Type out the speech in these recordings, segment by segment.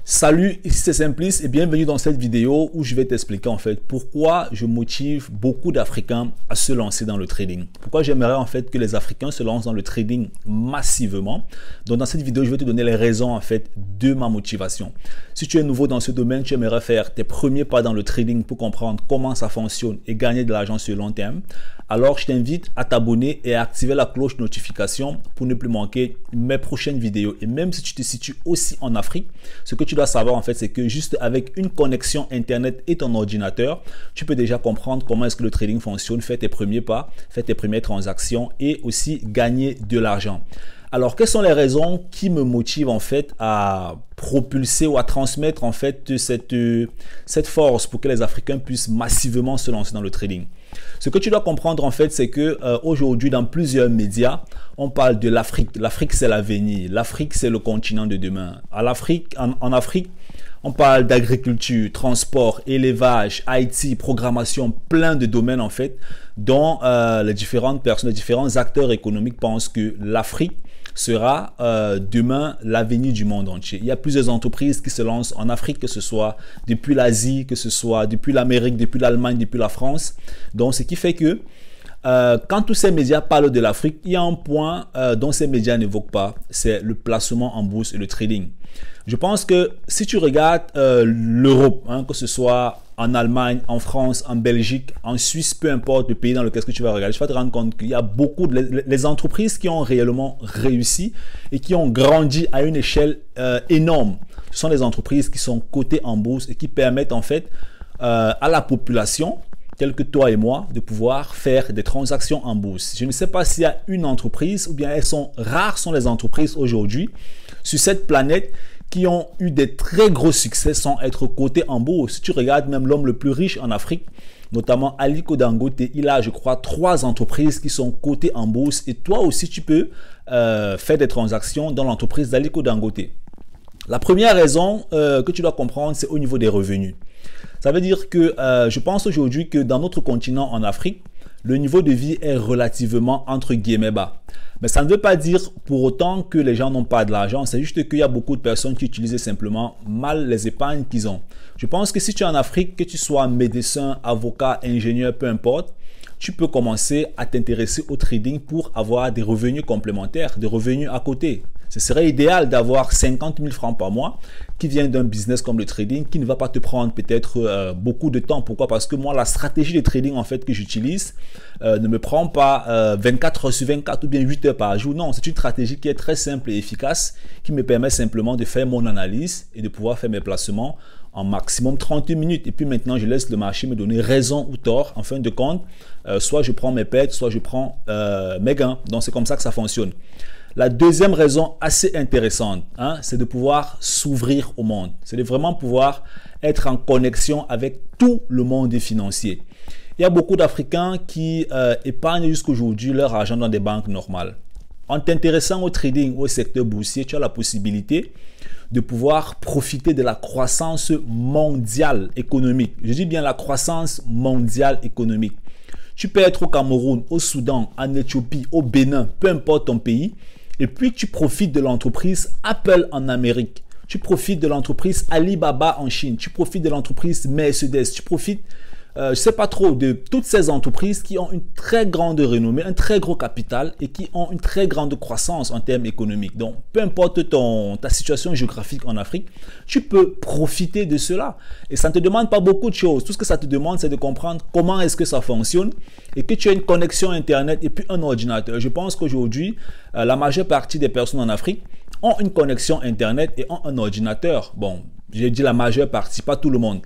Salut, ici c'est Simplice et bienvenue dans cette vidéo où je vais t'expliquer en fait pourquoi je motive beaucoup d'Africains à se lancer dans le trading. Pourquoi j'aimerais en fait que les Africains se lancent dans le trading massivement. Donc dans cette vidéo, je vais te donner les raisons en fait de ma motivation. Si tu es nouveau dans ce domaine, tu aimerais faire tes premiers pas dans le trading pour comprendre comment ça fonctionne et gagner de l'argent sur le long terme, alors je t'invite à t'abonner et à activer la cloche notification pour ne plus manquer mes prochaines vidéos. Et même si tu te situes aussi en Afrique, ce que tu dois savoir en fait, c'est que juste avec une connexion internet et ton ordinateur, tu peux déjà comprendre comment est-ce que le trading fonctionne, faire tes premiers pas, faire tes premières transactions et aussi gagner de l'argent. Alors, quelles sont les raisons qui me motivent en fait à propulser ou à transmettre en fait cette force pour que les Africains puissent massivement se lancer dans le trading? Ce que tu dois comprendre en fait, c'est que aujourd'hui dans plusieurs médias, on parle de l'Afrique. L'Afrique c'est l'avenir. L'Afrique c'est le continent de demain. En Afrique, on parle d'agriculture, transport, élevage, IT, programmation, plein de domaines en fait, dont les différentes personnes, les différents acteurs économiques pensent que l'Afrique sera demain l'avenir du monde entier. Il y a plusieurs entreprises qui se lancent en Afrique, que ce soit depuis l'Asie, que ce soit depuis l'Amérique, depuis l'Allemagne, depuis la France. Donc, ce qui fait que quand tous ces médias parlent de l'Afrique, il y a un point dont ces médias n'évoquent pas, c'est le placement en bourse et le trading. Je pense que si tu regardes l'Europe, que ce soit en Allemagne, en France, en Belgique, en Suisse, peu importe le pays dans lequel tu vas regarder, tu vas te rendre compte qu'il y a beaucoup de les entreprises qui ont réellement réussi et qui ont grandi à une échelle énorme. Ce sont des entreprises qui sont cotées en bourse et qui permettent en fait à la population, telle que toi et moi, de pouvoir faire des transactions en bourse. Je ne sais pas s'il y a une entreprise, ou bien elles sont rares sont les entreprises aujourd'hui sur cette planète qui ont eu des très gros succès sans être cotés en bourse. Si tu regardes même l'homme le plus riche en Afrique, notamment Aliko Dangote, il a, je crois, 3 entreprises qui sont cotées en bourse et toi aussi, tu peux faire des transactions dans l'entreprise d'Aliko Dangote. La première raison que tu dois comprendre, c'est au niveau des revenus. Ça veut dire que je pense aujourd'hui que dans notre continent en Afrique, le niveau de vie est relativement entre guillemets bas. Mais ça ne veut pas dire pour autant que les gens n'ont pas de l'argent. C'est juste qu'il y a beaucoup de personnes qui utilisent simplement mal les épargnes qu'ils ont. Je pense que si tu es en Afrique, que tu sois médecin, avocat, ingénieur, peu importe, tu peux commencer à t'intéresser au trading pour avoir des revenus complémentaires, des revenus à côté. Ce serait idéal d'avoir 50 000 francs par mois qui viennent d'un business comme le trading qui ne va pas te prendre peut-être beaucoup de temps. Pourquoi? Parce que moi, la stratégie de trading en fait que j'utilise ne me prend pas 24 heures sur 24 ou bien 8 heures par jour. Non, c'est une stratégie qui est très simple et efficace qui me permet simplement de faire mon analyse et de pouvoir faire mes placements en maximum 30 minutes. Et puis maintenant, je laisse le marché me donner raison ou tort. En fin de compte, soit je prends mes pertes, soit je prends mes gains. Donc, c'est comme ça que ça fonctionne. La deuxième raison assez intéressante, c'est de pouvoir s'ouvrir au monde. C'est de vraiment pouvoir être en connexion avec tout le monde financier. Il y a beaucoup d'Africains qui épargnent jusqu'aujourd'hui leur argent dans des banques normales. En t'intéressant au trading, au secteur boursier, tu as la possibilité de pouvoir profiter de la croissance mondiale économique. Je dis bien la croissance mondiale économique. Tu peux être au Cameroun, au Soudan, en Éthiopie, au Bénin, peu importe ton pays. Et puis, tu profites de l'entreprise Apple en Amérique. Tu profites de l'entreprise Alibaba en Chine. Tu profites de l'entreprise Mercedes. Tu profites, je ne sais pas trop, de toutes ces entreprises qui ont une très grande renommée, un très gros capital et qui ont une très grande croissance en termes économiques. Donc, peu importe ta situation géographique en Afrique, tu peux profiter de cela. Et ça ne te demande pas beaucoup de choses. Tout ce que ça te demande, c'est de comprendre comment est-ce que ça fonctionne et que tu as une connexion Internet et puis un ordinateur. Je pense qu'aujourd'hui, la majeure partie des personnes en Afrique ont une connexion Internet et ont un ordinateur. Bon, j'ai dit la majeure partie, pas tout le monde.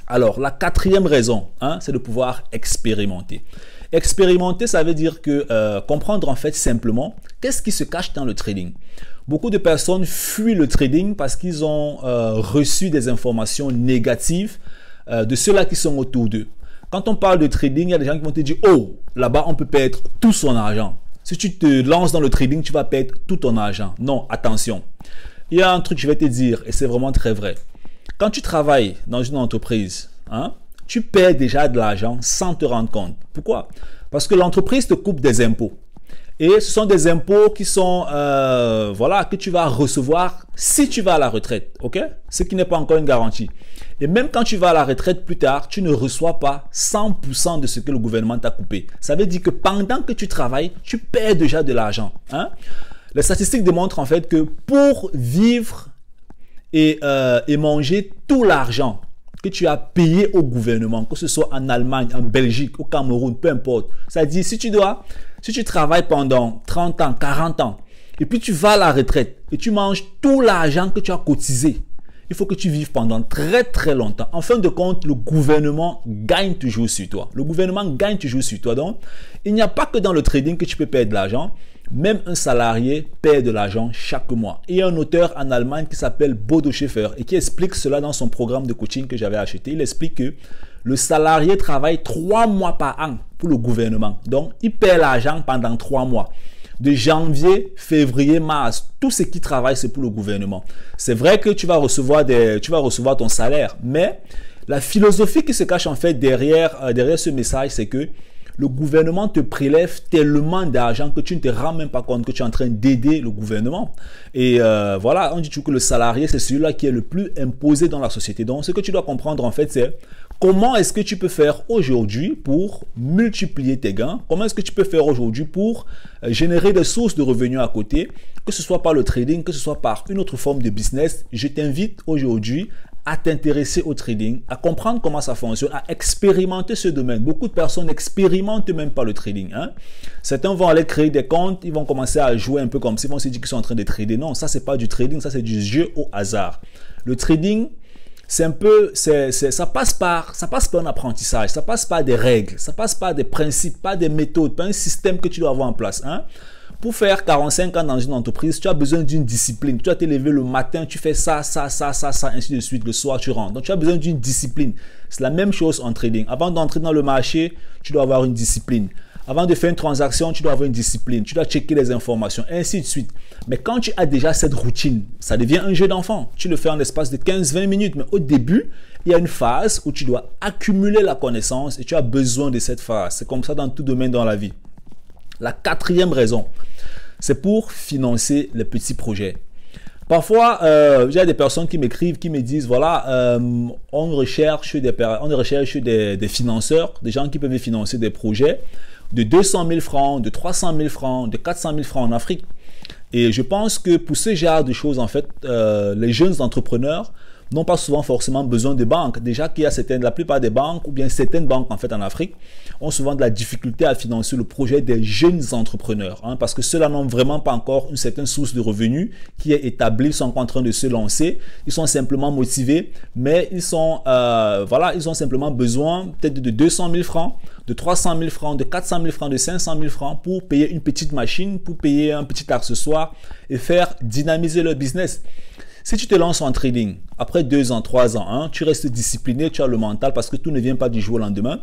Alors, la quatrième raison, c'est de pouvoir expérimenter. Expérimenter, ça veut dire que comprendre en fait simplement qu'est-ce qui se cache dans le trading. Beaucoup de personnes fuient le trading parce qu'ils ont reçu des informations négatives de ceux-là qui sont autour d'eux. Quand on parle de trading, il y a des gens qui vont te dire « Oh, là-bas, on peut perdre tout son argent. Si tu te lances dans le trading, tu vas perdre tout ton argent. » Non, attention. Il y a un truc que je vais te dire et c'est vraiment très vrai. Quand tu travailles dans une entreprise, tu perds déjà de l'argent sans te rendre compte. Pourquoi? Parce que l'entreprise te coupe des impôts. Et ce sont des impôts qui sont, voilà, que tu vas recevoir si tu vas à la retraite, ok? Ce qui n'est pas encore une garantie. Et même quand tu vas à la retraite plus tard, tu ne reçois pas 100% de ce que le gouvernement t'a coupé. Ça veut dire que pendant que tu travailles, tu perds déjà de l'argent. Hein? Les statistiques démontrent en fait que pour vivre et manger tout l'argent que tu as payé au gouvernement, que ce soit en Allemagne, en Belgique, au Cameroun, peu importe. C'est-à-dire, si tu travailles pendant 30 ans, 40 ans, et puis tu vas à la retraite et tu manges tout l'argent que tu as cotisé, il faut que tu vives pendant très très longtemps. En fin de compte, le gouvernement gagne toujours sur toi. Le gouvernement gagne toujours sur toi. Donc, il n'y a pas que dans le trading que tu peux perdre de l'argent. Même un salarié perd de l'argent chaque mois. Et il y a un auteur en Allemagne qui s'appelle Bodo Schäfer et qui explique cela dans son programme de coaching que j'avais acheté. Il explique que le salarié travaille 3 mois par an pour le gouvernement. Donc, il perd l'argent pendant 3 mois. De janvier, février, mars, tout ce qui travaille, c'est pour le gouvernement. C'est vrai que tu vas recevoir ton salaire, mais la philosophie qui se cache en fait derrière ce message, c'est que le gouvernement te prélève tellement d'argent que tu ne te rends même pas compte que tu es en train d'aider le gouvernement. Et voilà, on dit toujours que le salarié, c'est celui-là qui est le plus imposé dans la société. Donc, ce que tu dois comprendre en fait, c'est comment est-ce que tu peux faire aujourd'hui pour multiplier tes gains? Comment est-ce que tu peux faire aujourd'hui pour générer des sources de revenus à côté, que ce soit par le trading, que ce soit par une autre forme de business? Je t'invite aujourd'hui à t'intéresser au trading, à comprendre comment ça fonctionne, à expérimenter ce domaine. Beaucoup de personnes n'expérimentent même pas le trading. Hein? Certains vont aller créer des comptes, ils vont commencer à jouer un peu comme s'ils vont se dire qu'ils sont en train de trader. Non, ça c'est pas du trading, ça c'est du jeu au hasard. Le trading, c'est un peu, ça passe par un apprentissage, ça passe par des règles, ça passe par des principes, pas des méthodes, pas un système que tu dois avoir en place. Hein? Pour faire 45 ans dans une entreprise, tu as besoin d'une discipline. Tu dois te lever le matin, tu fais ça, ainsi de suite. Le soir, tu rentres. Donc, tu as besoin d'une discipline. C'est la même chose en trading. Avant d'entrer dans le marché, tu dois avoir une discipline. Avant de faire une transaction, tu dois avoir une discipline. Tu dois checker les informations, ainsi de suite. Mais quand tu as déjà cette routine, ça devient un jeu d'enfant. Tu le fais en l'espace de 15-20 minutes. Mais au début, il y a une phase où tu dois accumuler la connaissance et tu as besoin de cette phase. C'est comme ça dans tout domaine dans la vie. La 4e raison, c'est pour financer les petits projets. Parfois, il y a des personnes qui m'écrivent, qui me disent, voilà, on recherche des financeurs, des gens qui peuvent financer des projets de 200 000 francs, de 300 000 francs, de 400 000 francs en Afrique. Et je pense que pour ce genre de choses, en fait, les jeunes entrepreneurs n'ont pas souvent forcément besoin de banques. Déjà qu'il y a la plupart des banques, ou bien certaines banques en fait en Afrique, ont souvent de la difficulté à financer le projet des jeunes entrepreneurs, hein, parce que ceux-là n'ont vraiment pas encore une certaine source de revenus qui est établie, ils sont en train de se lancer, ils sont simplement motivés, mais ils ont simplement besoin peut-être de 200 000 francs, de 300 000 francs, de 400 000 francs, de 500 000 francs pour payer une petite machine, pour payer un petit accessoire et faire dynamiser leur business. Si tu te lances en trading, après 2 ans, 3 ans, hein, tu restes discipliné, tu as le mental parce que tout ne vient pas du jour au lendemain.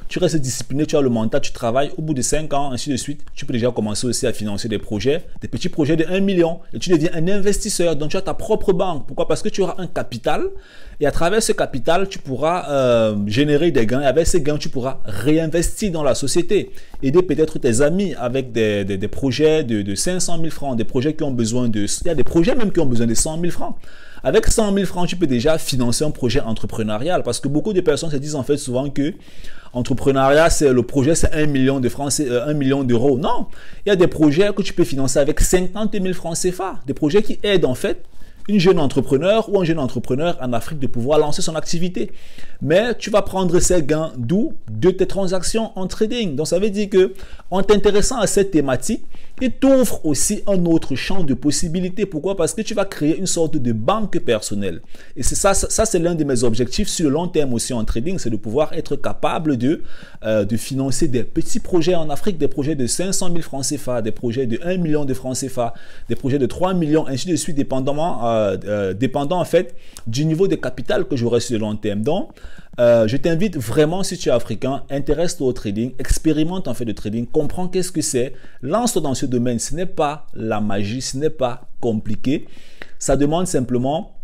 Tu restes discipliné, tu as le mental, tu travailles. Au bout de 5 ans, ainsi de suite, tu peux déjà commencer aussi à financer des projets, des petits projets de 1 million. Et tu deviens un investisseur. Donc, tu as ta propre banque. Pourquoi? Parce que tu auras un capital. Et à travers ce capital, tu pourras générer des gains. Et avec ces gains, tu pourras réinvestir dans la société. Aider peut-être tes amis avec des projets de 500 000 francs, des projets qui ont besoin de... Il y a des projets même qui ont besoin de 100 000 francs. Avec 100 000 francs, tu peux déjà financer un projet entrepreneurial parce que beaucoup de personnes se disent en fait souvent que entrepreneuriat, le projet, c'est 1 million de francs, 1 million d'euros. Non, il y a des projets que tu peux financer avec 50 000 francs CFA. Des projets qui aident en fait une jeune entrepreneur ou un jeune entrepreneur en Afrique de pouvoir lancer son activité. Mais tu vas prendre ces gains d'où? De tes transactions en trading. Donc ça veut dire que en t'intéressant à cette thématique, il t'ouvre aussi un autre champ de possibilités. Pourquoi? Parce que tu vas créer une sorte de banque personnelle. Et c'est ça c'est l'un de mes objectifs sur le long terme aussi en trading, c'est de pouvoir être capable de financer des petits projets en Afrique, des projets de 500 000 francs CFA, des projets de 1 million de francs CFA, des projets de 3 millions, ainsi de suite, dépendant en fait du niveau de capital que j'aurai sur le long terme. Donc, je t'invite vraiment, si tu es africain, intéresse-toi au trading, expérimente en fait le trading, comprends qu'est-ce que c'est, lance-toi dans ce domaine. Ce n'est pas la magie, ce n'est pas compliqué. Ça demande simplement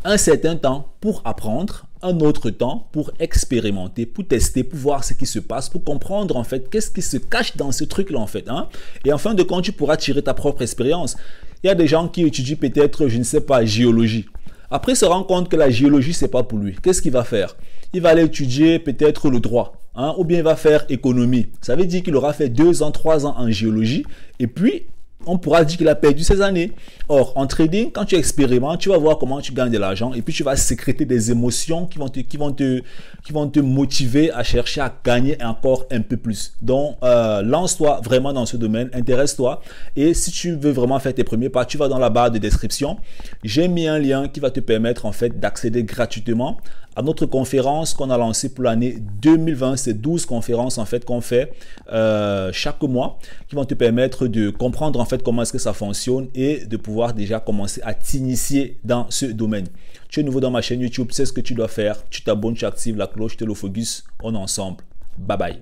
un certain temps pour apprendre, un autre temps pour expérimenter, pour tester, pour voir ce qui se passe, pour comprendre en fait qu'est-ce qui se cache dans ce truc-là en fait. Hein? Et en fin de compte, tu pourras tirer ta propre expérience. Il y a des gens qui étudient peut-être, je ne sais pas, géologie. Après, il se rend compte que la géologie, c'est pas pour lui. Qu'est-ce qu'il va faire? Il va aller étudier peut-être le droit, hein, ou bien il va faire économie. Ça veut dire qu'il aura fait 2 ans, 3 ans en géologie, et puis on pourra dire qu'il a perdu ses années. Or, en trading, quand tu expérimentes, tu vas voir comment tu gagnes de l'argent et puis tu vas sécréter des émotions qui vont te motiver à chercher à gagner encore un peu plus. Donc, lance-toi vraiment dans ce domaine, intéresse-toi. Et si tu veux vraiment faire tes premiers pas, tu vas dans la barre de description. J'ai mis un lien qui va te permettre en fait d'accéder gratuitement à notre conférence qu'on a lancée pour l'année 2020. C'est 12 conférences en fait qu'on fait chaque mois qui vont te permettre de comprendre en fait comment est-ce que ça fonctionne et de pouvoir déjà commencer à t'initier dans ce domaine. Tu es nouveau dans ma chaîne YouTube, c'est ce que tu dois faire. Tu t'abonnes, tu actives la cloche, tu es le focus. On est ensemble. Bye bye.